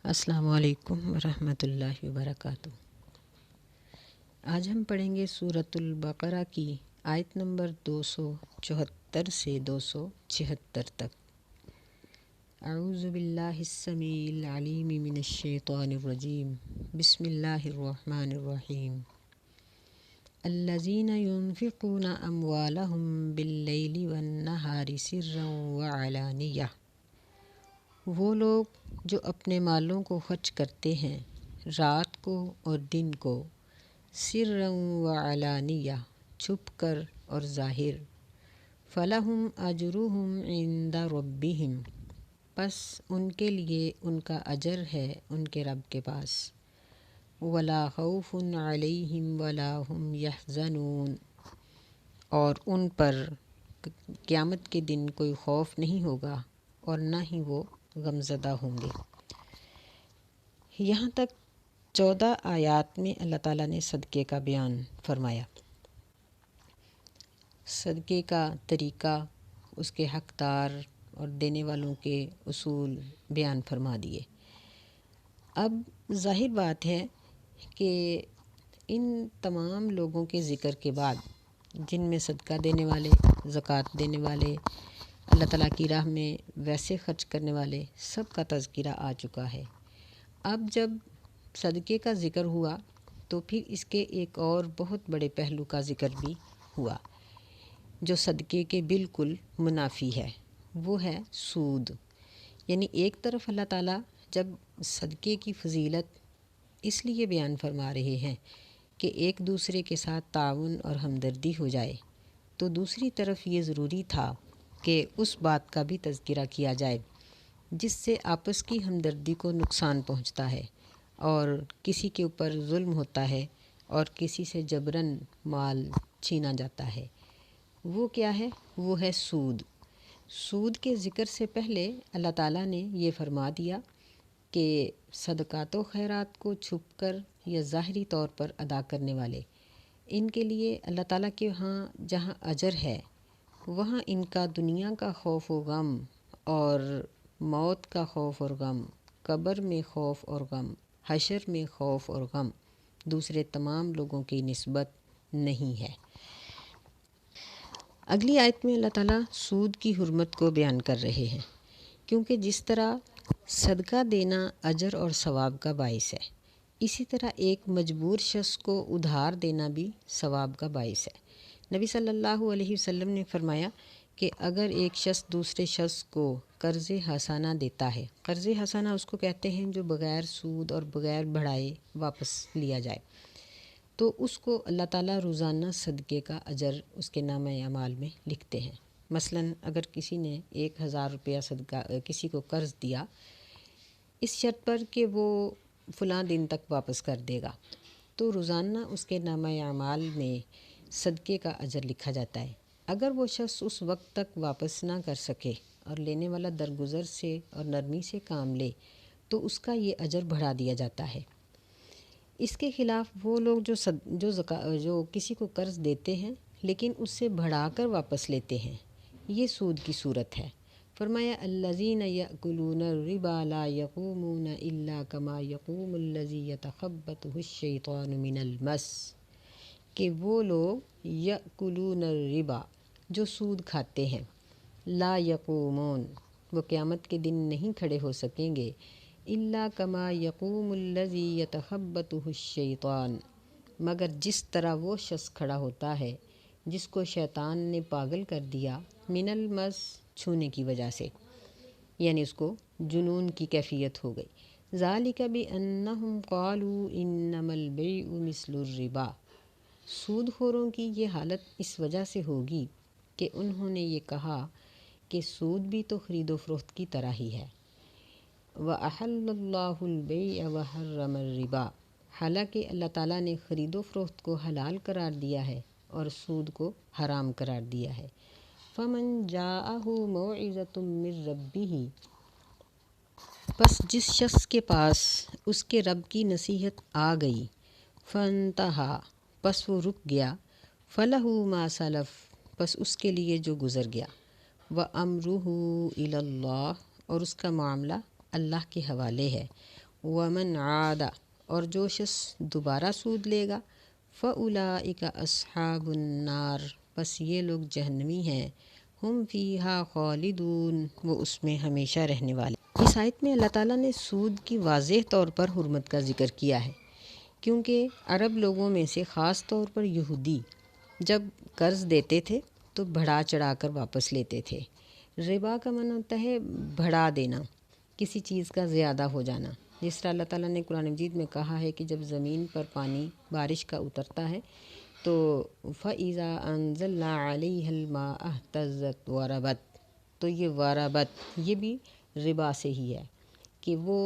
السلام علیکم ورحمۃ اللہ وبرکاتہ۔ آج ہم پڑھیں گے سورۃ البقرہ کی آیت نمبر 274 سے 276 تک۔ اعوذ باللہ السمیع العلیم من الشیطان الرجیم، بسم اللہ الرحمن الرحیم۔ الذین ينفقون اموالهم باللیل والنہار سرا وعلانیہ، وہ لوگ جو اپنے مالوں کو خرچ کرتے ہیں رات کو اور دن کو، سرا وعلانیہ، چھپ کر اور ظاہر، فلہم اجرہم عند ربہم، پس ان کے لیے ان کا اجر ہے ان کے رب کے پاس، ولا خوف علیہم ولا ہم یحزنون، اور ان پر قیامت کے دن کوئی خوف نہیں ہوگا اور نہ ہی وہ غمزدہ ہوں گے۔ یہاں تک 14 آیات میں اللہ تعالیٰ نے صدقے کا بیان فرمایا، صدقے کا طریقہ، اس کے حقدار اور دینے والوں کے اصول بیان فرما دیے۔ اب ظاہر بات ہے کہ ان تمام لوگوں کے ذکر کے بعد، جن میں صدقہ دینے والے، زکوٰۃ دینے والے، اللہ تعالیٰ کی راہ میں ویسے خرچ کرنے والے، سب کا تذکرہ آ چکا ہے۔ اب جب صدقے کا ذکر ہوا تو پھر اس کے ایک اور بہت بڑے پہلو کا ذکر بھی ہوا جو صدقے کے بالکل منافی ہے، وہ ہے سود۔ یعنی ایک طرف اللہ تعالیٰ جب صدقے کی فضیلت اس لیے بیان فرما رہے ہیں کہ ایک دوسرے کے ساتھ تعاون اور ہمدردی ہو جائے، تو دوسری طرف یہ ضروری تھا کہ اس بات کا بھی تذکرہ کیا جائے جس سے آپس کی ہمدردی کو نقصان پہنچتا ہے اور کسی کے اوپر ظلم ہوتا ہے اور کسی سے جبراً مال چھینا جاتا ہے۔ وہ کیا ہے؟ وہ ہے سود۔ سود کے ذکر سے پہلے اللہ تعالیٰ نے یہ فرما دیا کہ صدقات و خیرات کو چھپ کر یا ظاہری طور پر ادا کرنے والے، ان کے لیے اللہ تعالیٰ کے ہاں جہاں اجر ہے، وہاں ان کا دنیا کا خوف و غم اور موت کا خوف اور غم، قبر میں خوف اور غم، حشر میں خوف اور غم دوسرے تمام لوگوں کی نسبت نہیں ہے۔ اگلی آیت میں اللہ تعالیٰ سود کی حرمت کو بیان کر رہے ہیں، کیونکہ جس طرح صدقہ دینا اجر اور ثواب کا باعث ہے، اسی طرح ایک مجبور شخص کو ادھار دینا بھی ثواب کا باعث ہے۔ نبی صلی اللہ علیہ وسلم نے فرمایا کہ اگر ایک شخص دوسرے شخص کو قرض حسانہ دیتا ہے، قرض حسانہ اس کو کہتے ہیں جو بغیر سود اور بغیر بڑھائے واپس لیا جائے، تو اس کو اللہ تعالیٰ روزانہ صدقے کا اجر اس کے نامہ اعمال میں لکھتے ہیں۔ مثلاً اگر کسی نے 1000 روپیہ صدقہ کسی کو قرض دیا اس شرط پر کہ وہ فلاں دن تک واپس کر دے گا، تو روزانہ اس کے نامہ اعمال میں صدقے کا اجر لکھا جاتا ہے۔ اگر وہ شخص اس وقت تک واپس نہ کر سکے اور لینے والا درگزر سے اور نرمی سے کام لے تو اس کا یہ اجر بڑھا دیا جاتا ہے۔ اس کے خلاف وہ لوگ جو کسی کو قرض دیتے ہیں لیکن اس سے بڑھا کر واپس لیتے ہیں، یہ سود کی صورت ہے۔ فرمایا الذین یأکلون الربا لا یقومون الا کما یقوم الذی یتخبطہ الشیطان من المس، کہ وہ لوگ یأکلون الربا، جو سود کھاتے ہیں، لا یقومون، وہ قیامت کے دن نہیں کھڑے ہو سکیں گے، الا کما یقوم الذی یتخبطہ الشیطان، مگر جس طرح وہ شخص کھڑا ہوتا ہے جس کو شیطان نے پاگل کر دیا، من المس، چھونے کی وجہ سے، یعنی اس کو جنون کی کیفیت ہو گئی۔ ذالک بانہم قالوا انما البیع مثل الربا، سود خوروں کی یہ حالت اس وجہ سے ہوگی کہ انہوں نے یہ کہا کہ سود بھی تو خرید و فروخت کی طرح ہی ہے۔ وَأَحَلَّ اللَّهُ الْبَيْعَ وَحَرَّمَ الرِّبَا، حالانکہ اللہ تعالیٰ نے خرید و فروخت کو حلال قرار دیا ہے اور سود کو حرام قرار دیا ہے۔ فَمَنْ جَاءَهُ مَوْعِظَةٌ مِّن رَّبِّهِ، پس جس شخص کے پاس اس کے رب کی نصیحت آ گئی، فَانْتَهَا، پس وہ رک گیا، فَلَهُ مَا سَلَف، پس اس کے لیے جو گزر گیا، وَأَمْرُهُ إِلَى اللَّهِ، اور اس کا معاملہ اللہ کے حوالے ہے، ومن عاد، اور جو شخص دوبارہ سود لے گا، فاولئک اصحاب النار، بس یہ لوگ جہنمی ہیں، ہم فیہا خالدون، وہ اس میں ہمیشہ رہنے والے۔ اس آیت میں اللہ تعالیٰ نے سود کی واضح طور پر حرمت کا ذکر کیا ہے، کیونکہ عرب لوگوں میں سے خاص طور پر یہودی جب قرض دیتے تھے تو بڑھا چڑھا کر واپس لیتے تھے۔ ربا کا معنی ہوتا ہے بڑھا دینا، کسی چیز کا زیادہ ہو جانا۔ جس طرح اللہ تعالیٰ نے قرآن مجید میں کہا ہے کہ جب زمین پر پانی بارش کا اترتا ہے تو فَإِذَا أَنزَلْنَا عَلَيْهَا الْمَاءَ اهْتَزَّتْ وَرَبَتْ، تو یہ وَرَبَتْ یہ بھی ربا سے ہی ہے کہ وہ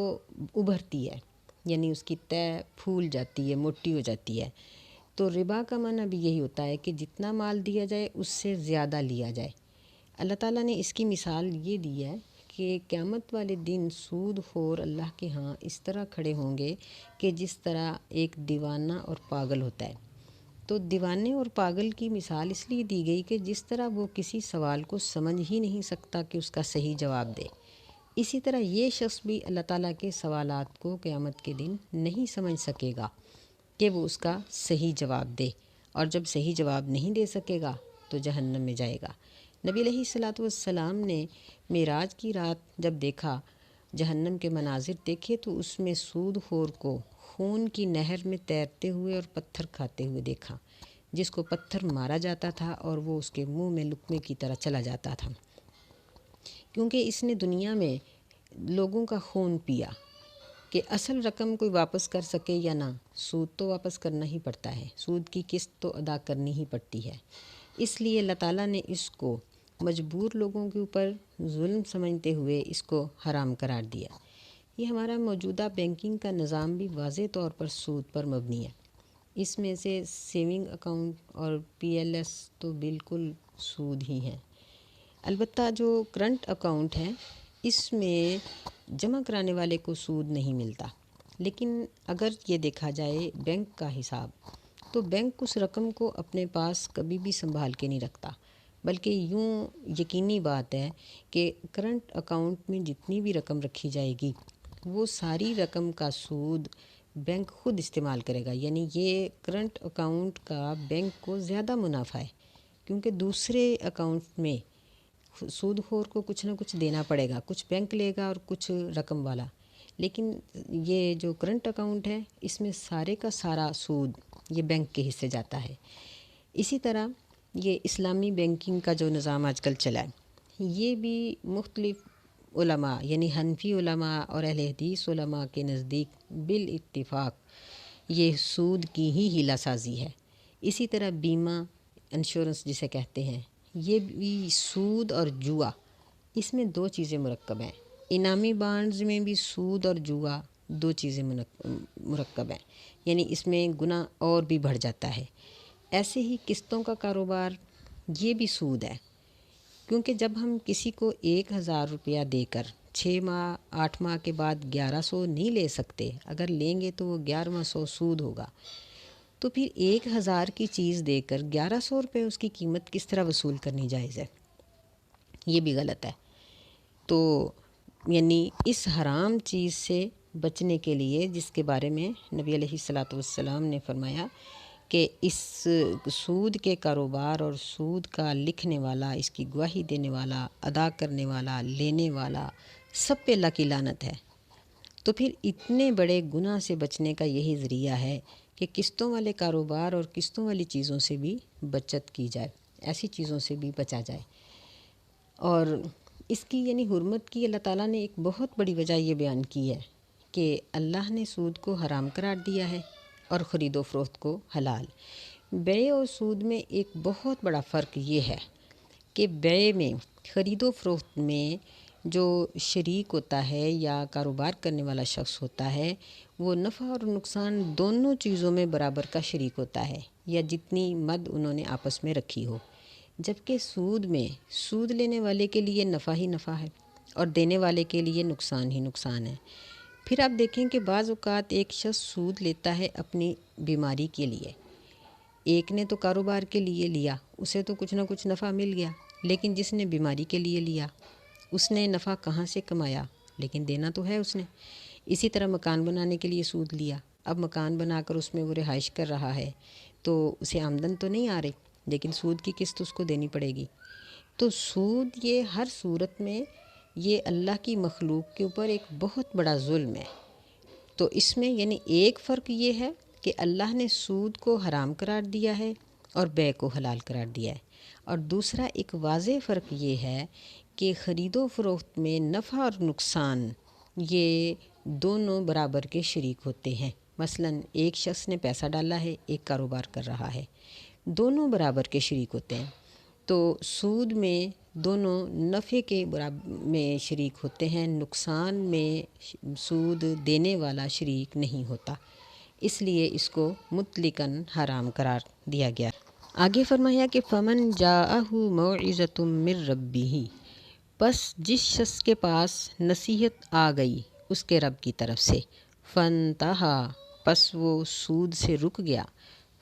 ابھرتی ہے، یعنی اس کی تہ پھول جاتی ہے، موٹی ہو جاتی ہے۔ تو ربا کا معنی بھی یہی ہوتا ہے کہ جتنا مال دیا جائے اس سے زیادہ لیا جائے۔ اللہ تعالیٰ نے اس کی مثال یہ دی ہے کہ قیامت والے دن سود خور اللہ کے ہاں اس طرح کھڑے ہوں گے کہ جس طرح ایک دیوانہ اور پاگل ہوتا ہے۔ تو دیوانے اور پاگل کی مثال اس لیے دی گئی کہ جس طرح وہ کسی سوال کو سمجھ ہی نہیں سکتا کہ اس کا صحیح جواب دے، اسی طرح یہ شخص بھی اللہ تعالیٰ کے سوالات کو قیامت کے دن نہیں سمجھ سکے گا کہ وہ اس کا صحیح جواب دے، اور جب صحیح جواب نہیں دے سکے گا تو جہنم میں جائے گا۔ نبی علیہ الصلاۃ والسلام نے معراج کی رات جب دیکھا، جہنم کے مناظر دیکھے، تو اس میں سود خور کو خون کی نہر میں تیرتے ہوئے اور پتھر کھاتے ہوئے دیکھا، جس کو پتھر مارا جاتا تھا اور وہ اس کے منہ میں لقمے کی طرح چلا جاتا تھا، کیونکہ اس نے دنیا میں لوگوں کا خون پیا۔ کہ اصل رقم کوئی واپس کر سکے یا نہ، سود تو واپس کرنا ہی پڑتا ہے، سود کی قسط تو ادا کرنی ہی پڑتی ہے۔ اس لیے اللہ تعالیٰ نے اس کو مجبور لوگوں کے اوپر ظلم سمجھتے ہوئے اس کو حرام قرار دیا۔ یہ ہمارا موجودہ بینکنگ کا نظام بھی واضح طور پر سود پر مبنی ہے۔ اس میں سے سیونگ اکاؤنٹ اور پی ایل ایس تو بالکل سود ہی ہیں۔ البتہ جو کرنٹ اکاؤنٹ ہے اس میں جمع کرانے والے کو سود نہیں ملتا، لیکن اگر یہ دیکھا جائے بینک کا حساب، تو بینک اس رقم کو اپنے پاس کبھی بھی سنبھال کے نہیں رکھتا، بلکہ یوں یقینی بات ہے کہ کرنٹ اکاؤنٹ میں جتنی بھی رقم رکھی جائے گی وہ ساری رقم کا سود بینک خود استعمال کرے گا، یعنی یہ کرنٹ اکاؤنٹ کا بینک کو زیادہ منافع ہے، کیونکہ دوسرے اکاؤنٹ میں سود خور کو کچھ نہ کچھ دینا پڑے گا، کچھ بینک لے گا اور کچھ رقم والا، لیکن یہ جو کرنٹ اکاؤنٹ ہے اس میں سارے کا سارا سود یہ بینک کے حصے جاتا ہے۔ اسی طرح یہ اسلامی بینکنگ کا جو نظام آج کل چلا ہے، یہ بھی مختلف علماء یعنی حنفی علماء اور اہل حدیث علماء کے نزدیک بالاتفاق یہ سود کی ہی ہیلہ سازی ہے۔ اسی طرح بیمہ انشورنس جسے کہتے ہیں، یہ بھی سود اور جوا، اس میں دو چیزیں مرکب ہیں۔ انعامی بانڈز میں بھی سود اور جوا دو چیزیں مرکب ہیں، یعنی اس میں گناہ اور بھی بڑھ جاتا ہے۔ ایسے ہی قسطوں کا کاروبار یہ بھی سود ہے، کیونکہ جب ہم کسی کو 1000 روپیہ دے کر 6 ماہ 8 ماہ کے بعد 1100 نہیں لے سکتے، اگر لیں گے تو وہ 1100 سود ہوگا، تو پھر 1000 کی چیز دے کر 1100 روپے اس کی قیمت کس طرح وصول کرنی جائز ہے؟ یہ بھی غلط ہے۔ تو یعنی اس حرام چیز سے بچنے کے لیے، جس کے بارے میں نبی علیہ الصلاۃ والسلام نے فرمایا کہ اس سود کے کاروبار اور سود کا لکھنے والا، اس کی گواہی دینے والا، ادا کرنے والا، لینے والا، سب پہ اللہ کی لعنت ہے۔ تو پھر اتنے بڑے گناہ سے بچنے کا یہی ذریعہ ہے کہ قسطوں والے کاروبار اور قسطوں والی چیزوں سے بھی بچت کی جائے، ایسی چیزوں سے بھی بچا جائے۔ اور اس کی یعنی حرمت کی اللہ تعالیٰ نے ایک بہت بڑی وجہ یہ بیان کی ہے کہ اللہ نے سود کو حرام قرار دیا ہے اور خرید و فروخت کو حلال۔ بیع اور سود میں ایک بہت بڑا فرق یہ ہے کہ بیع میں، خرید و فروخت میں جو شریک ہوتا ہے یا کاروبار کرنے والا شخص ہوتا ہے، وہ نفع اور نقصان دونوں چیزوں میں برابر کا شریک ہوتا ہے، یا جتنی مد انہوں نے آپس میں رکھی ہو۔ جبکہ سود میں سود لینے والے کے لیے نفع ہی نفع ہے اور دینے والے کے لیے نقصان ہی نقصان ہے۔ پھر آپ دیکھیں کہ بعض اوقات ایک شخص سود لیتا ہے اپنی بیماری کے لیے، ایک نے تو کاروبار کے لیے لیا، اسے تو کچھ نہ کچھ نفع مل گیا، لیکن جس نے بیماری کے لیے لیا اس نے نفع کہاں سے کمایا؟ لیکن دینا تو ہے اس نے۔ اسی طرح مکان بنانے کے لیے سود لیا، اب مکان بنا کر اس میں وہ رہائش کر رہا ہے تو اسے آمدن تو نہیں آ رہی، لیکن سود کی قسط اس کو دینی پڑے گی۔ تو سود یہ ہر صورت میں یہ اللہ کی مخلوق کے اوپر ایک بہت بڑا ظلم ہے۔ تو اس میں یعنی ایک فرق یہ ہے کہ اللہ نے سود کو حرام قرار دیا ہے اور بیع کو حلال قرار دیا ہے، اور دوسرا ایک واضح فرق یہ ہے کہ خرید و فروخت میں نفع اور نقصان یہ دونوں برابر کے شریک ہوتے ہیں۔ مثلا ایک شخص نے پیسہ ڈالا ہے، ایک کاروبار کر رہا ہے، دونوں برابر کے شریک ہوتے ہیں۔ تو سود میں دونوں نفع کے برابر میں شریک ہوتے ہیں، نقصان میں سود دینے والا شریک نہیں ہوتا، اس لیے اس کو مطلقاً حرام قرار دیا گیا۔ آگے فرمایا کہ فمن جاءہ موعظۃ من ربہ، پس جس شخص کے پاس نصیحت آ گئی اس کے رب کی طرف سے، فانتہا، پس وہ سود سے رک گیا،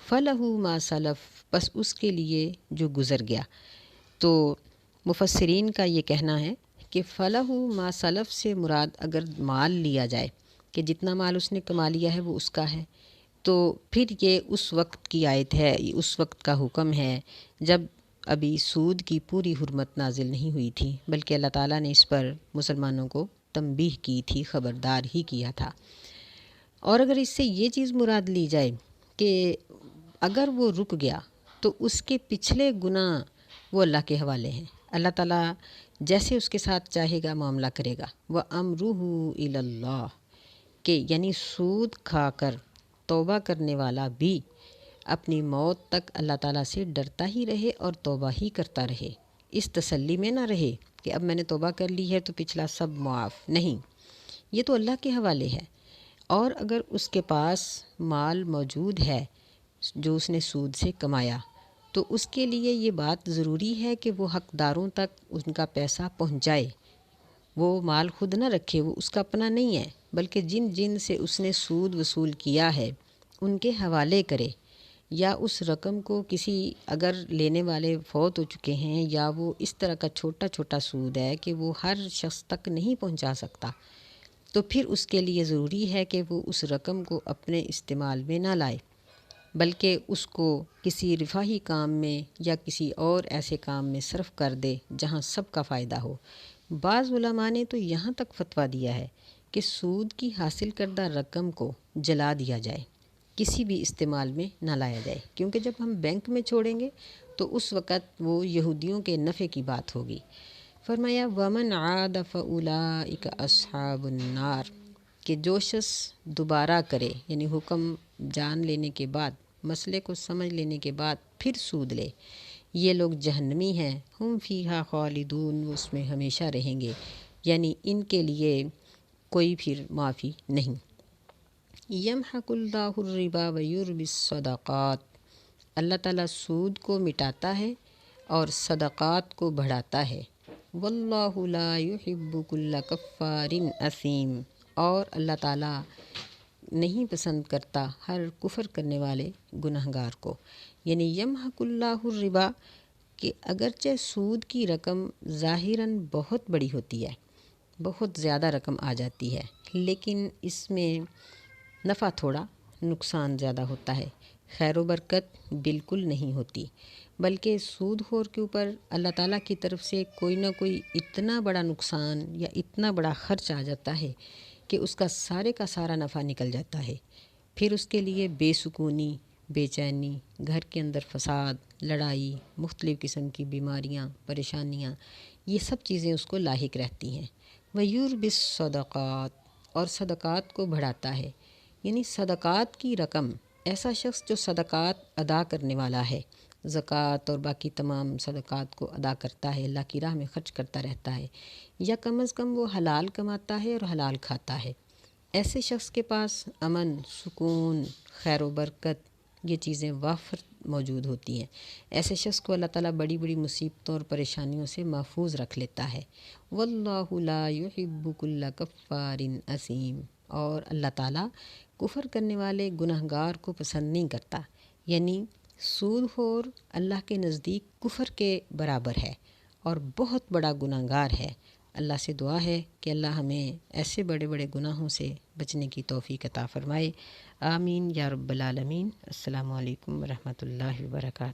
فلہ ما سلف، پس اس کے لیے جو گزر گیا۔ تو مفسرین کا یہ کہنا ہے کہ فلہ ما سلف سے مراد اگر مال لیا جائے کہ جتنا مال اس نے کما لیا ہے وہ اس کا ہے، تو پھر یہ اس وقت کی آیت ہے، اس وقت کا حکم ہے جب ابھی سود کی پوری حرمت نازل نہیں ہوئی تھی، بلکہ اللہ تعالیٰ نے اس پر مسلمانوں کو تنبیہ کی تھی، خبردار ہی کیا تھا۔ اور اگر اس سے یہ چیز مراد لی جائے کہ اگر وہ رک گیا تو اس کے پچھلے گناہ وہ اللہ کے حوالے ہیں، اللہ تعالیٰ جیسے اس کے ساتھ چاہے گا معاملہ کرے گا۔ وَأَمْرُهُ إِلَى اللَّهِ، کہ یعنی سود کھا کر توبہ کرنے والا بھی اپنی موت تک اللہ تعالیٰ سے ڈرتا ہی رہے اور توبہ ہی کرتا رہے، اس تسلی میں نہ رہے کہ اب میں نے توبہ کر لی ہے تو پچھلا سب معاف، نہیں، یہ تو اللہ کے حوالے ہے۔ اور اگر اس کے پاس مال موجود ہے جو اس نے سود سے کمایا تو اس کے لیے یہ بات ضروری ہے کہ وہ حقداروں تک ان کا پیسہ پہنچائے، وہ مال خود نہ رکھے، وہ اس کا اپنا نہیں ہے، بلکہ جن جن سے اس نے سود وصول کیا ہے ان کے حوالے کرے، یا اس رقم کو کسی اگر لینے والے فوت ہو چکے ہیں یا وہ اس طرح کا چھوٹا چھوٹا سود ہے کہ وہ ہر شخص تک نہیں پہنچا سکتا، تو پھر اس کے لیے ضروری ہے کہ وہ اس رقم کو اپنے استعمال میں نہ لائے، بلکہ اس کو کسی رفاہی کام میں یا کسی اور ایسے کام میں صرف کر دے جہاں سب کا فائدہ ہو۔ بعض علماء نے تو یہاں تک فتویٰ دیا ہے کہ سود کی حاصل کردہ رقم کو جلا دیا جائے، کسی بھی استعمال میں نہ لایا جائے، کیونکہ جب ہم بینک میں چھوڑیں گے تو اس وقت وہ یہودیوں کے نفع کی بات ہوگی۔ فرمایا وَمَنْ عَادَ فَأُولَٰئِكَ أَصْحَابُ النَّارِ، کہ جو شخص دوبارہ کرے یعنی حکم جان لینے کے بعد، مسئلے کو سمجھ لینے کے بعد پھر سود لے، یہ لوگ جہنمی ہیں، ہم فیہا خالدون، وہ اس میں ہمیشہ رہیں گے، یعنی ان کے لیے کوئی پھر معافی نہیں۔ یمحق اللہ الربا ویربی الصدقات، اللہ تعالیٰ سود کو مٹاتا ہے اور صدقات کو بڑھاتا ہے۔ واللہ لا یحب کل کفار اثیم، اور اللہ تعالیٰ نہیں پسند کرتا ہر کفر کرنے والے گناہ گار کو۔ یعنی یمحق اللہ الربا کہ اگرچہ سود کی رقم ظاہراً بہت بڑی ہوتی ہے، بہت زیادہ رقم آ جاتی ہے، لیکن اس میں نفع تھوڑا، نقصان زیادہ ہوتا ہے، خیر و برکت بالکل نہیں ہوتی، بلکہ سود خور کے اوپر اللہ تعالیٰ کی طرف سے کوئی نہ کوئی اتنا بڑا نقصان یا اتنا بڑا خرچ آ جاتا ہے کہ اس کا سارے کا سارا نفع نکل جاتا ہے، پھر اس کے لیے بے سکونی، بے چینی، گھر کے اندر فساد، لڑائی، مختلف قسم کی بیماریاں، پریشانیاں، یہ سب چیزیں اس کو لاحق رہتی ہیں۔ وَيُرْبِي الصَّدَقَاتِ، اور صدقات کو بڑھاتا ہے، یعنی صدقات کی رقم، ایسا شخص جو صدقات ادا کرنے والا ہے، زکوٰۃ اور باقی تمام صدقات کو ادا کرتا ہے، اللہ کی راہ میں خرچ کرتا رہتا ہے، یا کم از کم وہ حلال کماتا ہے اور حلال کھاتا ہے، ایسے شخص کے پاس امن، سکون، خیر و برکت، یہ چیزیں وافر موجود ہوتی ہیں۔ ایسے شخص کو اللہ تعالیٰ بڑی بڑی مصیبتوں اور پریشانیوں سے محفوظ رکھ لیتا ہے۔ واللہ لا یحب کل کفار اثیم، اور اللہ تعالیٰ کفر کرنے والے گناہ گار کو پسند نہیں کرتا، یعنی سود خور اللہ کے نزدیک کفر کے برابر ہے اور بہت بڑا گناہ گار ہے، اللہ سے دعا ہے کہ اللہ ہمیں ایسے بڑے بڑے گناہوں سے بچنے کی توفیق عطا فرمائے۔ آمین یا رب العالمین۔ السلام علیکم ورحمۃ اللہ وبرکاتہ۔